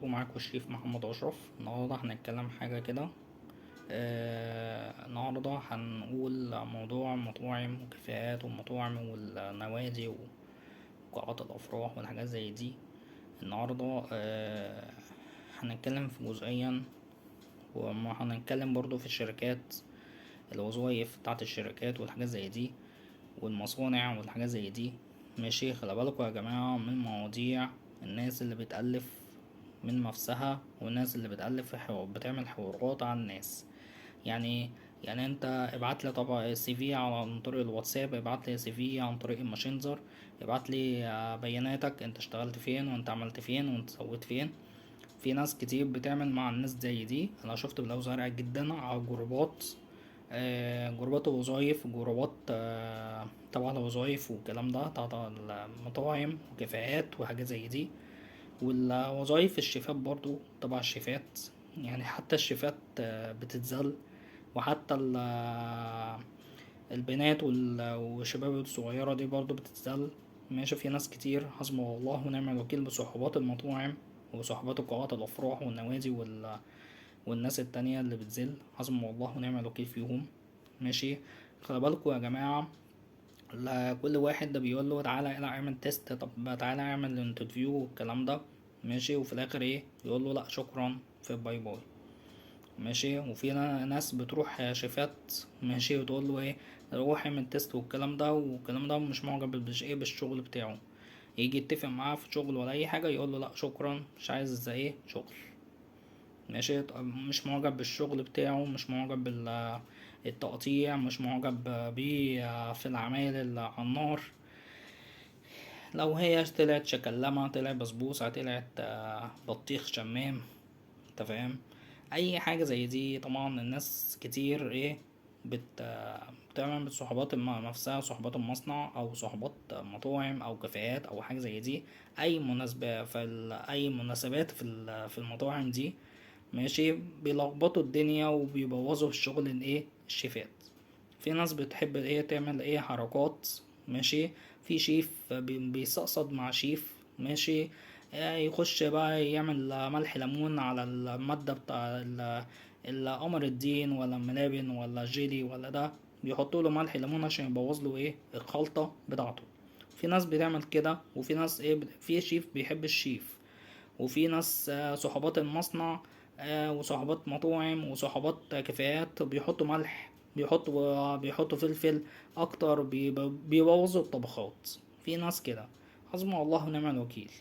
وبركاته. معاكم الشيف محمد أشرف. النهاردة هنتكلم حاجة كده. النهاردة هنقول موضوع مطاعم وكافيهات والمطاعم والنوادي وقاعات الأفراح والحاجات زي دي. النهاردة هنتكلم في جزئيا، وهنتكلم برضو في الشركات، الوظائف بتاعت الشركات والحاجات زي دي، والمصانع والحاجات زي دي. ماشي، خلي بالكوا يا جماعة من مواضيع الناس اللي بتألف من نفسها، والناس اللي بتألف في بتعمل حوارات عن الناس. يعني يعني انت ابعت لي طبعا سي في عن طريق الواتساب، ابعت لي سي في عن طريق الماسنجر، ابعت لي بياناتك، انت اشتغلت فين وانت عملت فين وانت سويت فين. في ناس كتير بتعمل مع الناس زي دي. انا شفت بلاوي زرقاء جدا على جروبات، جروبات الوظايف، جروبات تبع الوظايف والكلام ده، تبع المطاعم وكافيهات وحاجات زي دي. والوظايف الشيفات برضو تبع الشيفات، يعني حتى الشيفات بتتذل، وحتى البنات والشباب الصغيرة دي برضو بتتذل. ماشي، في ناس كتير حسبنا الله ونعم الوكيل بصحبات المطاعم وصحبات قاعات الأفراح والنوادي والناس التانية اللي بتذل، حسبنا الله ونعم الوكيل فيهم. ماشي، خلي بالكوا يا جماعة، لا كل واحد ده بيقول له تعالى العب اعمل تيست، طب تعالى اعمل انترفيو والكلام ده. ماشي، وفي الاخر ايه يقول له لا شكرا في باي باي. ماشي، وفي ناس بتروح شيفات، ماشي، وتقول له ايه روح اعمل تيست والكلام ده والكلام ده، مش معجب بالشغل بتاعه. يجي يتفق معاه في شغل ولا اي حاجه يقول له لا شكرا مش عايز ايه شغل. ماشي، طب مش معجب بالشغل بتاعه، مش معجب بالتقطيع، مش معجب بيه في العمايل اللي على النار. لو هي طلعت شكلمة، طلعت بسبوسة، طلعت بطيخ شمام، انت فاهم. اي حاجة زي دي طبعا الناس كتير ايه بتعمل صحبات نفسها، صحبات المصنع او صحبات مطاعم او كافيهات او حاجة زي دي. اي مناسبة اي مناسبات في المطاعم دي. ماشي، بيلخبطوا الدنيا وبيبوظوا الشغل الايه الشيفات. في ناس بتحب ايه تعمل ايه حركات. ماشي، في شيف بيستقصد مع شيف. ماشي، يخش بقى يعمل ملح ليمون على المادة بتاع القمر الدين ولا الملابن ولا جيلي ولا ده، بيحطوا له ملح ليمون عشان يبوظ له ايه الخلطة بتاعته. في ناس بتعمل كده، وفي ناس ايه في شيف بيحب الشيف، وفي ناس صحبات المصنع، وصحبات مطاعم وصحبات كافيهات بيحطوا ملح، بيحطوا فلفل اكتر، بيبوظوا الطبخات. في ناس كده، حسبنا الله ونعم الوكيل.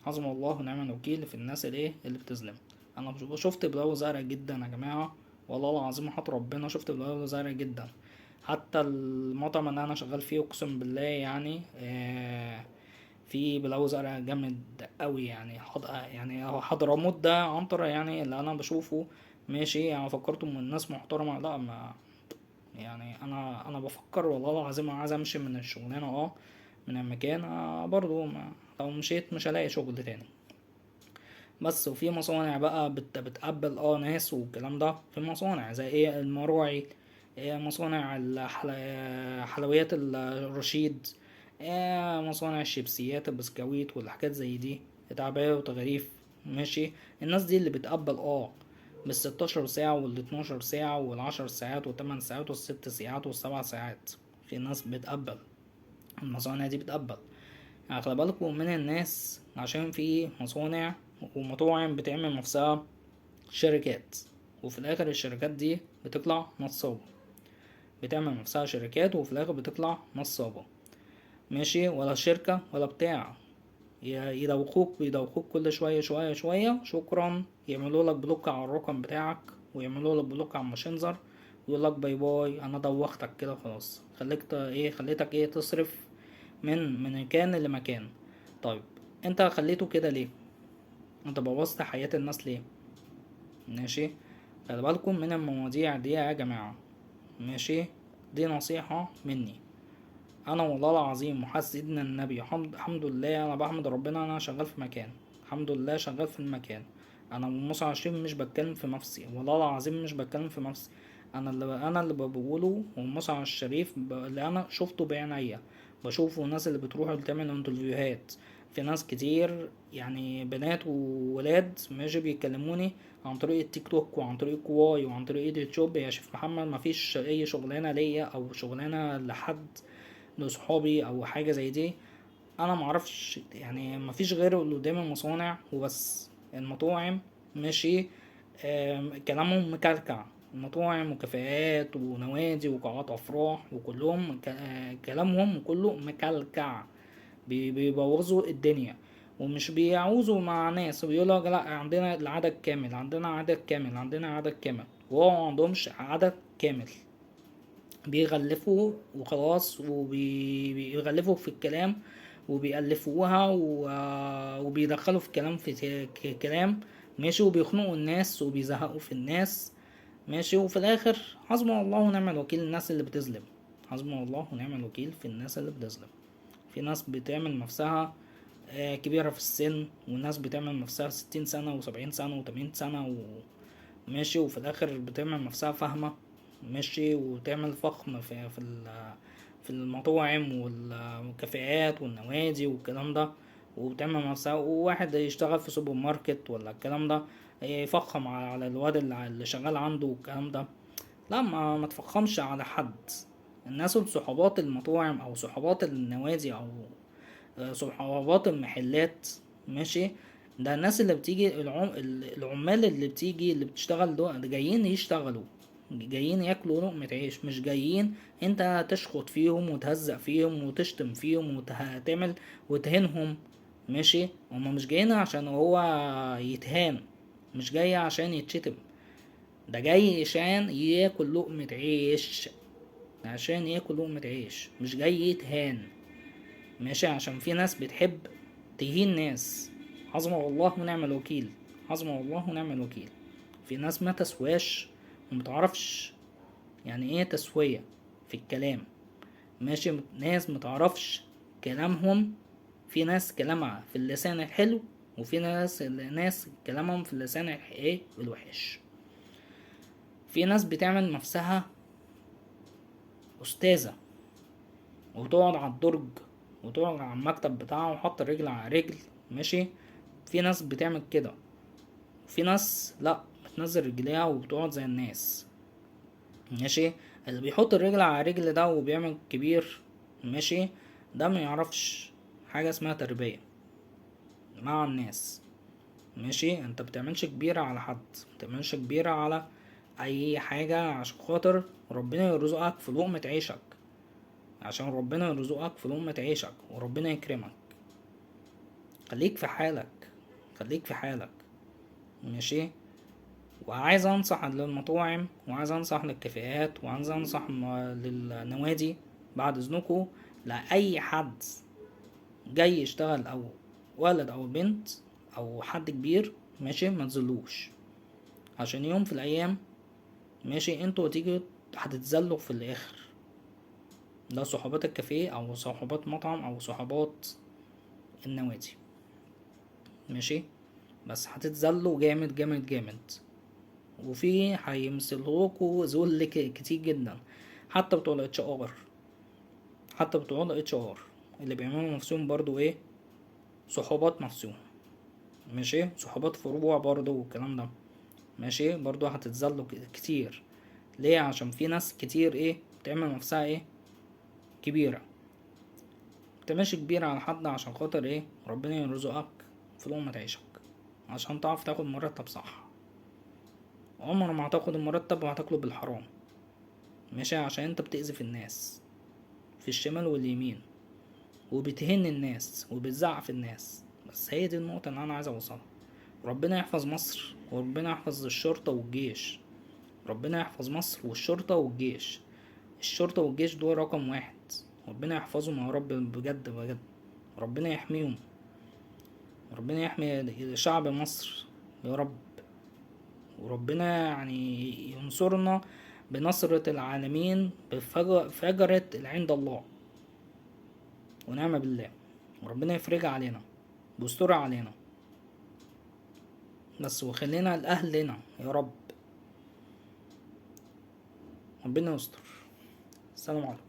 حسبنا الله ونعم الوكيل في الناس اللي بتظلم. انا شفت بلاوي زرقا جدا يا جماعه، والله العظيم حط ربنا شفت بلاوي زرقا جدا. حتى المطعم اللي انا شغال فيه اقسم بالله يعني في بلاوي زرقا جامد قوي. يعني يعني هو حضرموت ده عنتر يعني اللي انا بشوفه. ماشي، يعني فكرته من الناس محترمه، لا ما يعني انا بفكر والله العظيم عايز امشي من الشغلانه، من المكان، برضو ما لو مشيت مش هلاقي شغل تاني. بس وفي مصانع بقى بتقبل ناس والكلام ده. في مصانع زي ايه المراعي، مصانع حلويات الرشيد، مصانع الشيبسيات البسكويت والحاجات زي دي، تعبئة وتغريف. ماشي، الناس دي اللي بتقبل بال16 ساعة وال12 ساعة وال10 ساعات وال8 ساعات وال6 ساعات وال7 ساعات. في ناس بتقبل، المصانع دي بتقبل. يعني خلي بالكوا من الناس، عشان في مصانع ومطاعم بتعمل نفسها شركات، وفي الاخر الشركات دي بتطلع نصابة. بتعمل نفسها شركات وفي الاخر بتطلع نصابة. ماشي، ولا شركة ولا بتاع، بيدوخوك كل شوية شوية شوية. شكرا، يعملوا لك بلوك على الرقم بتاعك، ويعملوا لك بلوك على الماشنجر، ويقول لك باي باي انا دوختك كده خلاص، خليتك ايه تصرف من مكان لمكان. طيب انت خليته كده ليه؟ انت بوظت حياة الناس ليه؟ ماشي، خلي بالكم من المواضيع دي يا جماعة. ماشي، دي نصيحة مني. انا والله العظيم وحاسس سيدنا النبي، الحمد لله، انا بحمد ربنا انا شغال في مكان، الحمد لله شغال في المكان. انا موسى عشرين مش بتكلم في نفسي، والله العظيم مش بتكلم في نفسي. انا اللي بقوله وموسى الشريف اللي انا شفته بعينيا، بشوفه الناس اللي بتروح تعمل انترفيوهات في ناس كتير يعني بنات وولاد ماشي بيكلموني عن طريق التيك توك وعن طريق كواي وعن طريق اليوتيوب: يا شيف محمد مفيش اي شغلانه ليا او شغلانه لحد لصحابي او حاجه زي دي؟ انا معرفش يعني، مفيش غير اللي قدام المصانع وبس. المطاعم ماشي كلامهم مكلكع. المطاعم وكافيهات ونوادي وقاعات افراح وكلهم كلامهم كله مكلكع. بيبوظوا الدنيا ومش بيعوزوا مع ناس، وبيقولوا لا عندنا العدد كامل، عندنا عدد كامل، عندنا عدد كامل، وهو ما عندهمش عدد كامل. بيغلفوا وخلاص وبيغلفوا في الكلام وبيألفوها وبيدخلوا في الكلام في كلام ماشي، وبيخنقوا الناس وبيزهقوا في الناس ماشي. وفي الاخر حسبنا الله ونعم الوكيل الناس اللي بتظلم. حسبنا الله ونعم الوكيل في الناس اللي بتظلم. في ناس بتعمل نفسها كبيرة في السن، وناس بتعمل نفسها 60 سنة و70 سنة و80 سنة ماشي، وفي الآخر بتعمل نفسها فاهمة ماشي، وتعمل فخم في المطاعم والكافيهات والنوادي والكلام ده، وبتعمل نفسها. وواحد يشتغل في سوبر ماركت ولا الكلام ده يفخم على الواد اللي شغال عنده والكلام ده. لا، ما تفخمش على حد. الناس صحابات المطاعم او صحابات النوادي او صحابات المحلات ماشي، ده الناس اللي بتيجي العمال اللي بتيجي اللي بتشتغل دول جايين يشتغلوا، جايين ياكلوا لقمة عيش، مش جايين انت تشخط فيهم وتهزق فيهم وتشتم فيهم وتعمل وتهينهم ماشي. هما مش جايين عشان هو يتهان، مش جاي عشان يتشتم، ده جاي عشان ياكل لقمة عيش، عشان ياكل لقمة عيش، مش جاي يتهان ماشي. عشان في ناس بتحب تهين ناس. حسبنا الله ونعم الوكيل. حسبنا الله ونعم الوكيل. في ناس ما تسواش ومتعرفش يعني ايه تسوية في الكلام ماشي. ناس متعرفش كلامهم. في ناس كلامها في اللسان الحلو، وفي ناس كلامهم في اللسان ايه الوحش. في ناس بتعمل نفسها أستاذة وتقعد على الدرج وتقعد على المكتب بتاعه وحط رجل على رجل ماشي. في ناس بتعمل كده، وفي ناس لا بتنزل رجليها وبتقعد زي الناس ماشي. اللي بيحط الرجل على رجل ده وبيعمل كبير ماشي، ده ما يعرفش حاجة اسمها تربية مع الناس ماشي. انت بتعملش كبيرة على حد، بتعملش كبيرة على اي حاجة عشان خاطر ربنا يرزقك في لقمة عيشك، عشان ربنا يرزقك في لقمة عيشك وربنا يكرمك. خليك في حالك، خليك في حالك ماشي. وعايز انصح للمطاعم وعايز انصح للكافيهات وعايز انصح للنوادي بعد اذنكم، لاي حد جاي يشتغل او ولد او بنت او حد كبير ماشي ما تزلوش، عشان يوم في الايام ماشي انتوا تيجوا هتتذلوا في الاخر. ده صحابات الكافيه او صحابات مطعم او صحابات النوادي ماشي، بس هتتذلوا جامد جامد جامد. وفي هيمثلوكوا ذل كتير جدا. حتى بتوع الاتش ار، حتى بتوع الاتش ار اللي بيعملوا نفسهم برضو ايه صحابات نفسهم ماشي، صحابات فروع برضو والكلام ده ماشي، برضو هتتذلوا كتير. ليه؟ عشان في ناس كتير ايه بتعمل نفسها ايه كبيرة، متعملش كبيرة على حد عشان خاطر ايه ربنا يرزقك في لقمة عيشك، عشان تعرف تاخد مرتب صح. عمر ما هتاخد المرتب وهتاكله بالحرام ماشي، عشان انت بتأذي في الناس في الشمال واليمين وبتهن الناس وبتزعق في الناس. بس هي دي النقطة اللي انا عايز اوصلها. ربنا يحفظ مصر وربنا يحفظ الشرطة والجيش. ربنا يحفظ مصر والشرطة والجيش. الشرطة والجيش دول رقم واحد. ربنا يحفظهم يا رب بجد بجد. ربنا يحميهم، ربنا يحمي شعب مصر يا رب. وربنا يعني ينصرنا بنصرة العالمين بفجرة عند الله ونعم بالله. وربنا يفرجها علينا ويسترها علينا بس، وخلينا لأهلنا يا رب. ربنا يستر. السلام عليكم.